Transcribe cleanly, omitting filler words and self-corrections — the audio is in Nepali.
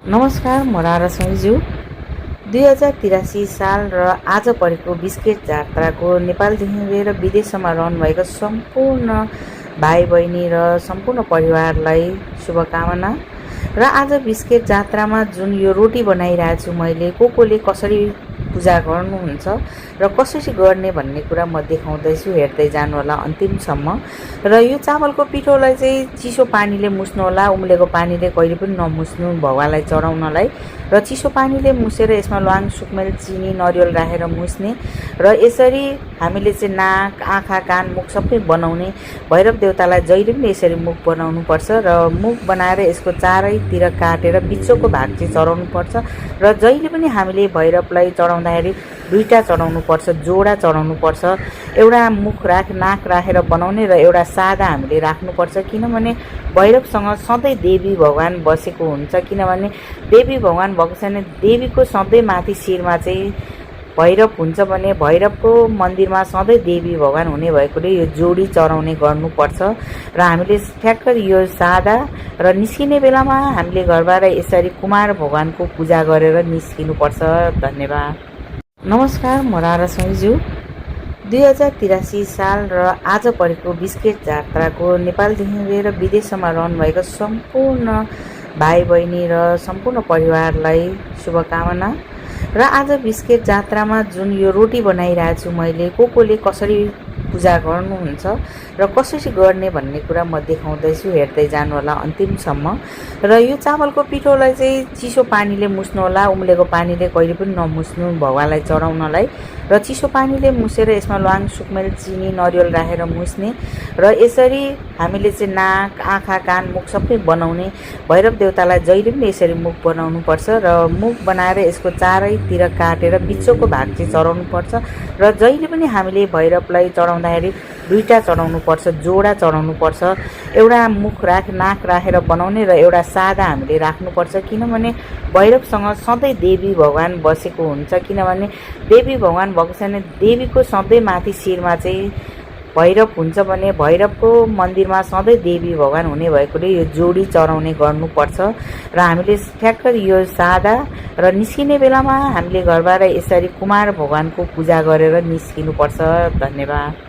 नमस्कार, म रारा सैजु। 2083 साल र आज परेको बिस्केट जात्राको नेपालदेखि लिएर विदेशमा रहनुभएका सम्पूर्ण भाइ बहिनी र सम्पूर्ण परिवारलाई शुभकामना। र आज बिस्केट जात्रामा जुन यो रोटी बनाइरहेको छु मैले, कोले कसरी पूजा गर्नुहुन्छ र कसरी गर्ने भन्ने कुरा म देखाउँदैछु, हेर्दै जानु होला अन्तिमसम्म। र यो चामलको पिठोलाई चाहिँ चिसो पानीले मुस्नु होला, उम्लेको पानीले कहिले पनि नमुस्नु भगवानलाई चढाउनलाई। र चिसो पानीले मुसेर यसमा ल्वाङ, सुकमेल, चिनी, नरिवल राखेर मुस्ने र यसरी हामीले चाहिँ नाक, आँखा, कान, मुख सबै बनाउने। भैरव देवतालाई जहिले पनि यसरी मुख बनाउनु पर्छ र मुख बनाएर यसको चारैतिर काटेर बिचको भाग चाहिँ चढाउनु पर्छ। र जहिले पनि हामीले भैरवलाई चढाउँदाखेरि दुईटा चढाउनु पर्छ, जोडा चढाउनु पर्छ। एउटा मुख नाक राखेर बनाउने र एउटा सादा हामीले राख्नुपर्छ, किनभने भैरवसँग सधैँ देवी भगवान बसेको हुन्छ। किनभने देवी भगवान भएको छैन, देवीको सधैँ माथि शिरमा चाहिँ भैरव हुन्छ भने भैरवको मन्दिरमा सधैँ देवी भगवान हुने भएकोले यो जोडी चढाउने गर्नुपर्छ। र हामीले ठ्याक्क यो सादा र निस्किने बेलामा हामीले घरबाट यसरी कुमार भगवानको पूजा गरेर निस्किनुपर्छ। धन्यवाद। नमस्कार, म रारा सैजु। 2083 साल र आज परेको बिस्केट जात्राको नेपालदेखि लिएर विदेशमा रहनुभएका सम्पूर्ण भाइ बहिनी र सम्पूर्ण परिवारलाई शुभकामना। र आज बिस्केट जात्रामा जुन यो रोटी बनाइरहेको छु मैले, कोले कसरी पूजा गर्नुहुन्छ र कसरी गर्ने भन्ने कुरा म देखाउँदैछु, हेर्दै जानु होला अन्तिमसम्म। र यो चामलको पिठोलाई चाहिँ चिसो पानीले मुस्नु होला, उम्लेको पानीले कहिले पनि नमुस्नु भगवानलाई चढाउनलाई। र चिसो पानीले मुसेर यसमा ल्वाङ, सुकमेल, चिनी, नरिवल राखेर मुस्ने र यसरी हामीले चाहिँ नाक, आँखा, कान, मुख सबै बनाउने। भैरव देवतालाई जहिले पनि यसरी मुख बनाउनु पर्छ र मुख बनाएर यसको चारैतिर काटेर बिचको भाग चाहिँ चढाउनु पर्छ। र जहिले पनि हामीले भैरवलाई चढाउँदाखेरि दुईटा चढाउनु पर्छ, जोडा चढाउनु पर्छ। एउटा मुख नाक राखेर बनाउने र एउटा सादा हामीले राख्नुपर्छ, किनभने भैरवसँग सधैँ देवी भगवान बसेको हुन्छ। किनभने देवी भगवान भएको छैन, देवीको सधैँ माथि शिरमा चाहिँ भैरव हुन्छ भने भैरवको मन्दिरमा सधैँ देवी भगवान हुने भएकोले यो जोडी चढाउने गर्नुपर्छ। र हामीले ठ्याक्क यो सादा र निस्किने बेलामा हामीले घरबाट यसरी कुमार भगवानको पूजा गरेर निस्किनुपर्छ। धन्यवाद।